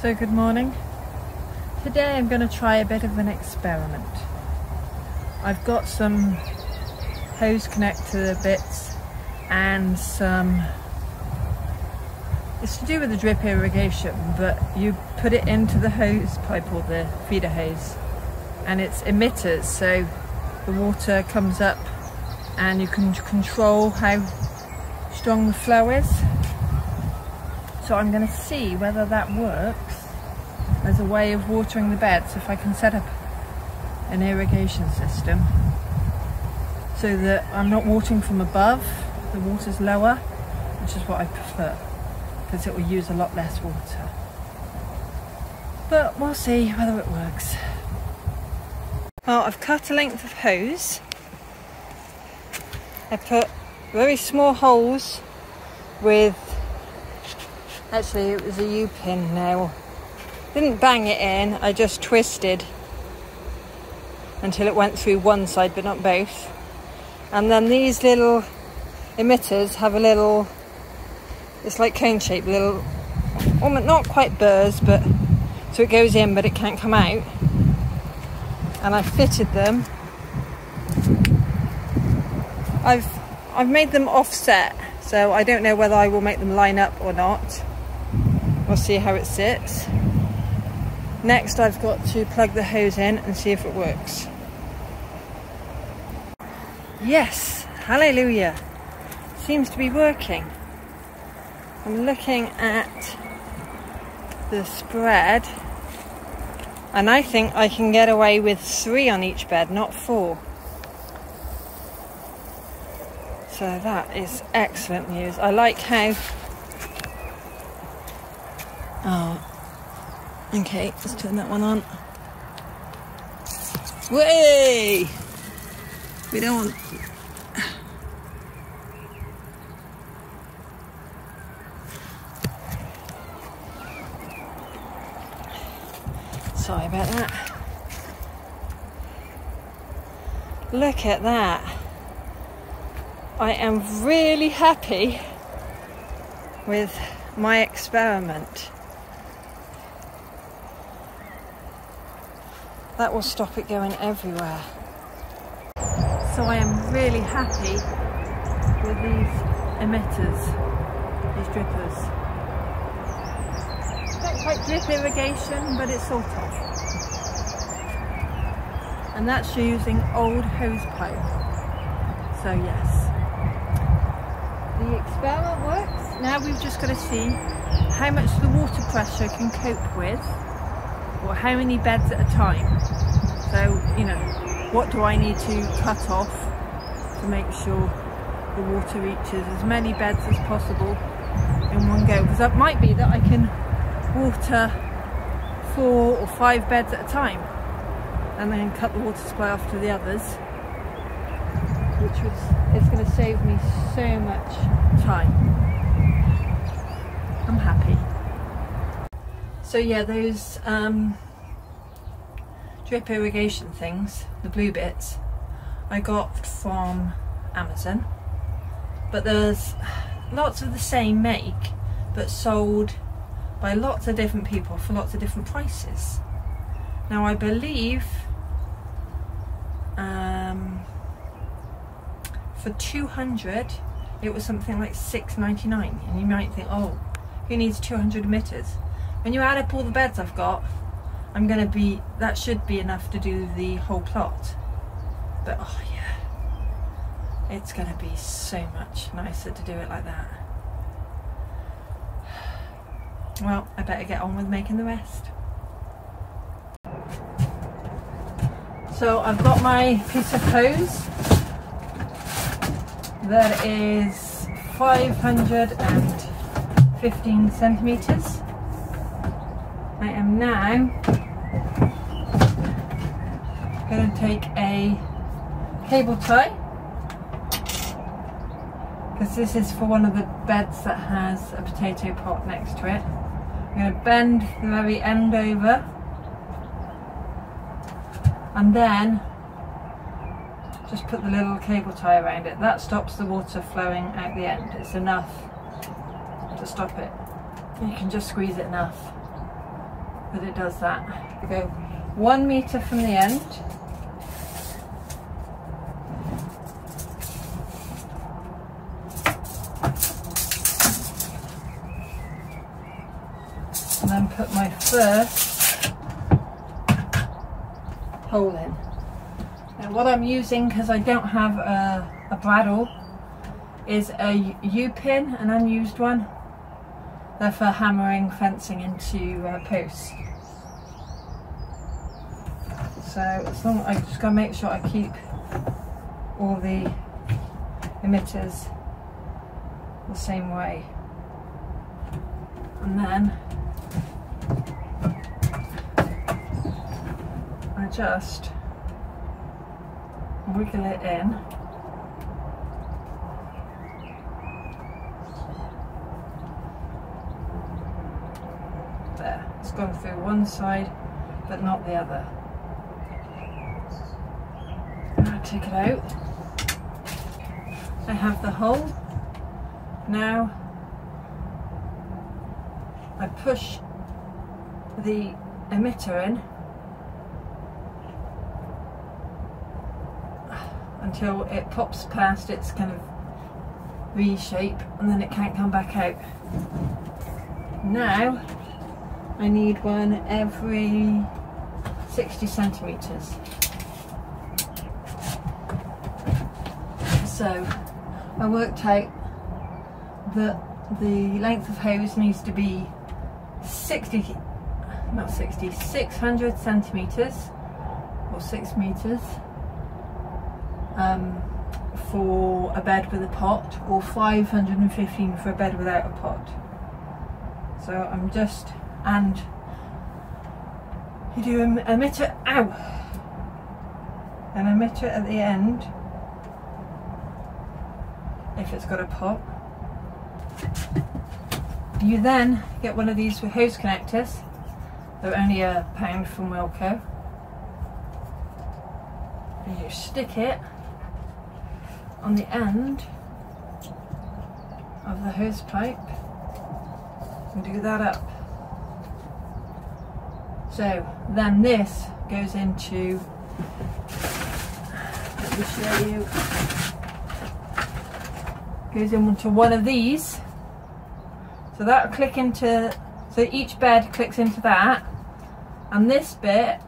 So good morning. Today I'm going to try a bit of an experiment. I've got some hose connector bits and it's to do with the drip irrigation, but you put it into the hose pipe or the feeder hose and it's emitters, so the water comes up and you can control how strong the flow is. So I'm going to see whether that works as a way of watering the beds, if I can set up an irrigation system so that I'm not watering from above, the water's lower, which is what I prefer because it will use a lot less water. But we'll see whether it works. Well, I've cut a length of hose. I put very small holes with, actually it was a U-pin now. Didn't bang it in, I just twisted until it went through one side but not both. And then these little emitters have a little, it's like cone shaped, little, almost not quite burrs, but so it goes in but it can't come out. And I fitted them. I've made them offset, so I don't know whether I will make them line up or not. We'll see how it sits. Next I've got to plug the hose in and see if it works. Yes, hallelujah. Seems to be working. I'm looking at the spread and I think I can get away with 3 on each bed, not 4. So that is excellent news. I like how... Oh, okay, let's turn that one on. Way! We don't want... Sorry about that. Look at that. I am really happy with my experiment. That will stop it going everywhere. So I am really happy with these emitters, these drippers. Not quite drip irrigation, but it's sort of. And that's using old hose pipe. So yes, the experiment works. Now we've just got to see how much the water pressure can cope with, or how many beds at a time. So, you know, what do I need to cut off to make sure the water reaches as many beds as possible in one go? Because that might be that I can water 4 or 5 beds at a time and then cut the water supply off to the others, which is going to save me so much time. I'm happy. So yeah, those drip irrigation things, the blue bits, I got from Amazon, but there's lots of the same make but sold by lots of different people for lots of different prices. Now I believe for 200 it was something like $6.99, and you might think, oh, who needs 200 emitters? When you add up all the beds I've got, that should be enough to do the whole plot. But oh yeah, it's gonna be so much nicer to do it like that. Well, I better get on with making the rest. So I've got my piece of hose that is 515 centimeters. I am now going to take a cable tie, because this is for one of the beds that has a potato pot next to it. I'm going to bend the very end over and then just put the little cable tie around it. That stops the water flowing out the end. It's enough to stop it. You can just squeeze it enough. that it does that. You go 1 metre from the end, and then put my first hole in. Now what I'm using, because I don't have a bradle, is a U-pin, an unused one. They're for hammering fencing into posts. So as long I just gotta make sure I keep all the emitters the same way, and then I just wiggle it in. There, it's gone through one side but not the other. Now take it out. I have the hole. Now I push the emitter in until it pops past its kind of V shape, and then it can't come back out. Now I need one every 60 centimetres. So I worked out that the length of hose needs to be 600 centimetres or 6 metres for a bed with a pot, or 515 for a bed without a pot. So I'm just, and you do an emitter out, an emitter at the end if it's got a pot. You then get one of these with hose connectors. They're only £1 from Wilco, and you stick it on the end of the hose pipe and do that up. So then this goes into, let me show you, goes into one of these. So that'll click into, so each bed clicks into that, and this bit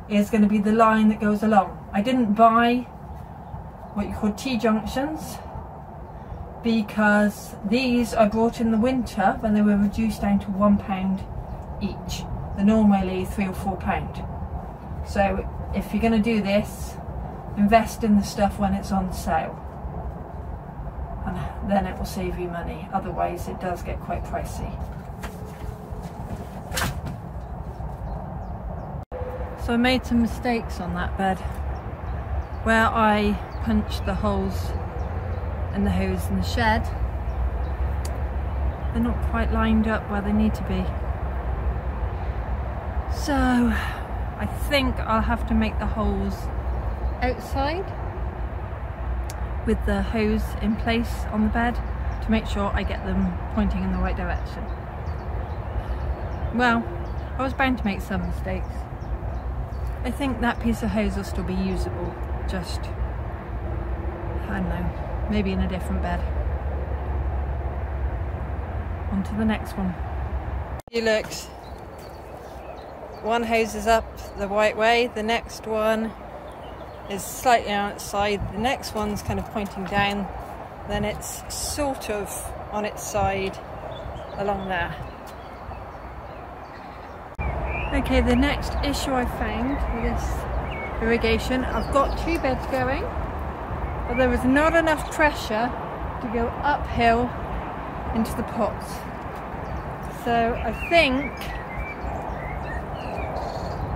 is going to be the line that goes along. I didn't buy what you call T-junctions because these I bought in the winter when they were reduced down to £1 each. They're normally £3 or £4. So if you're going to do this, invest in the stuff when it's on sale, and then it will save you money. Otherwise it does get quite pricey. So I made some mistakes on that bed where I punched the holes in the hose in the shed. They're not quite lined up where they need to be. So I think I'll have to make the holes outside with the hose in place on the bed to make sure I get them pointing in the right direction. Well, I was bound to make some mistakes. I think that piece of hose will still be usable, just, I don't know, maybe in a different bed. On to the next one. You look, one hose is up the right way, the next one is slightly outside, the next one's kind of pointing down, then it's sort of on its side along there. Okay, the next issue I found with this irrigation, I've got 2 beds going, but there was not enough pressure to go uphill into the pots. So I think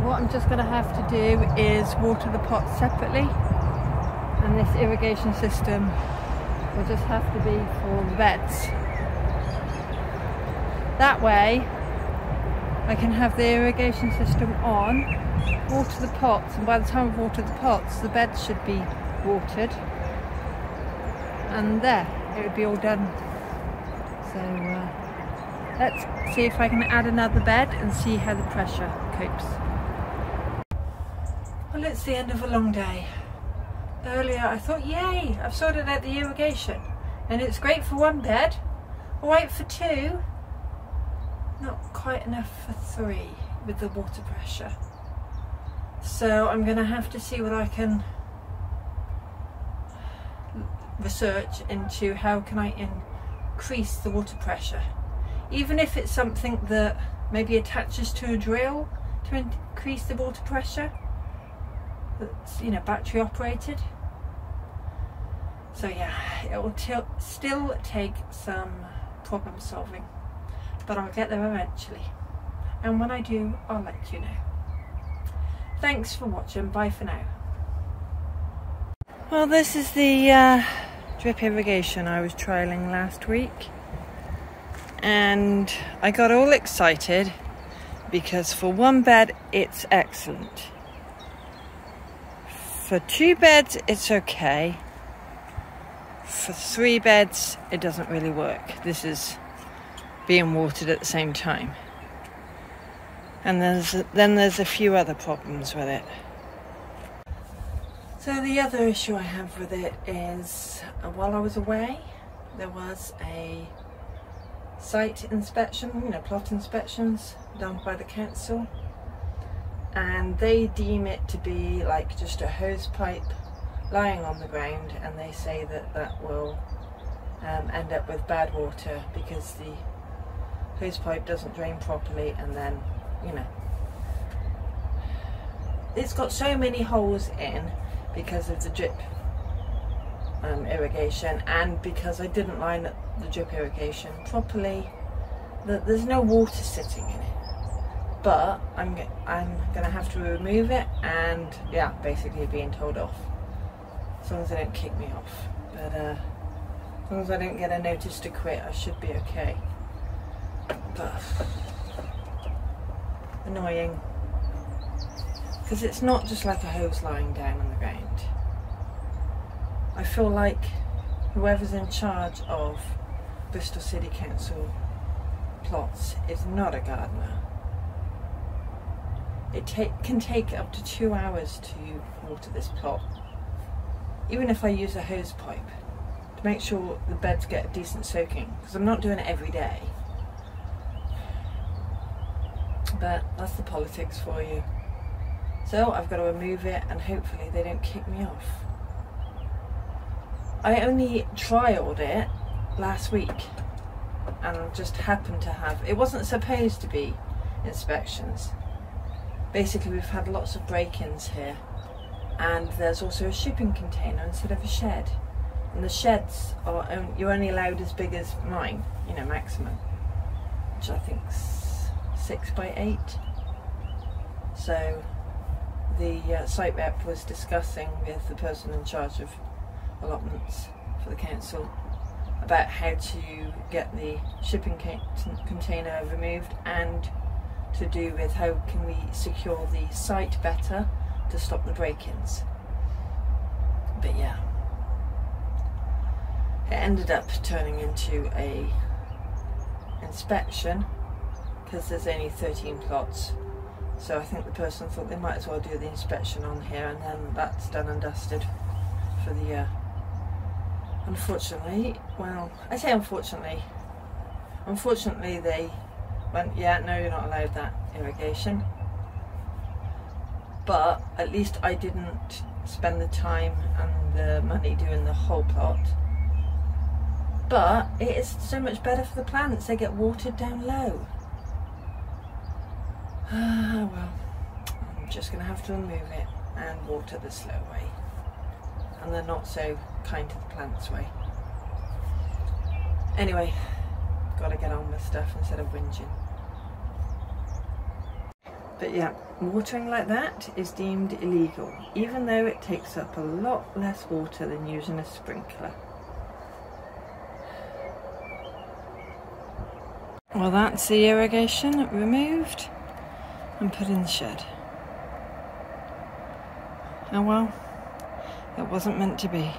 what I'm just going to have to do is water the pots separately, and this irrigation system will just have to be for the beds. That way I can have the irrigation system on, water the pots, and by the time I've watered the pots, the beds should be watered, and there, it would be all done. So let's see if I can add another bed and see how the pressure copes. Well, it's the end of a long day. Earlier I thought, yay, I've sorted out the irrigation, and it's great for one bed, alright for two, not quite enough for three with the water pressure. So I'm going to have to see what I can research into. How can I increase the water pressure, even if it's something that maybe attaches to a drill to increase the water pressure, that's, you know, battery operated. So yeah, it will still take some problem solving, but I'll get there eventually, and when I do, I'll let you know. Thanks for watching, bye for now. Well, this is the drip irrigation I was trialling last week, and I got all excited because for one bed it's excellent. For two beds it's okay. For three beds it doesn't really work. This is being watered at the same time. And then there's a few other problems with it. So the other issue I have with it is, while I was away, there was a site inspection, you know, plot inspections done by the council, and they deem it to be like just a hose pipe lying on the ground, and they say that that will end up with bad water because the hose pipe doesn't drain properly, and then, you know, it's got so many holes in because of the drip irrigation, and because I didn't line up the drip irrigation properly, that there's no water sitting in it. But I'm gonna have to remove it, and yeah, basically being told off, as long as they don't kick me off. But as long as I don't get a notice to quit, I should be okay. But annoying, because it's not just like a hose lying down on the ground. I feel like whoever's in charge of Bristol City Council plots is not a gardener. It can take up to 2 hours to water this plot, even if I use a hose pipe, to make sure the beds get a decent soaking, because I'm not doing it every day. But that's the politics for you. So I've got to remove it, and hopefully they don't kick me off. I only trialled it last week, and just happened to have, it wasn't supposed to be inspections. Basically we've had lots of break-ins here, and there's also a shipping container instead of a shed, and the sheds are you're only allowed as big as mine, you know, maximum, which I think's 6 by 8. So the site rep was discussing with the person in charge of allotments for the council about how to get the shipping container removed, and to do with how can we secure the site better to stop the break-ins. But yeah, it ended up turning into a inspection because there's only 13 plots. So I think the person thought they might as well do the inspection on here, and then that's done and dusted for the year. Unfortunately, well, I say unfortunately they went, yeah, no, you're not allowed that irrigation. But at least I didn't spend the time and the money doing the whole plot. But it is so much better for the plants, they get watered down low. Well, I'm just going to have to remove it and water the slow way, and the not so kind to the plants way. Anyway, got to get on with stuff instead of whinging. But yeah, watering like that is deemed illegal, even though it takes up a lot less water than using a sprinkler. Well, that's the irrigation removed and put in the shed. Oh well, it wasn't meant to be.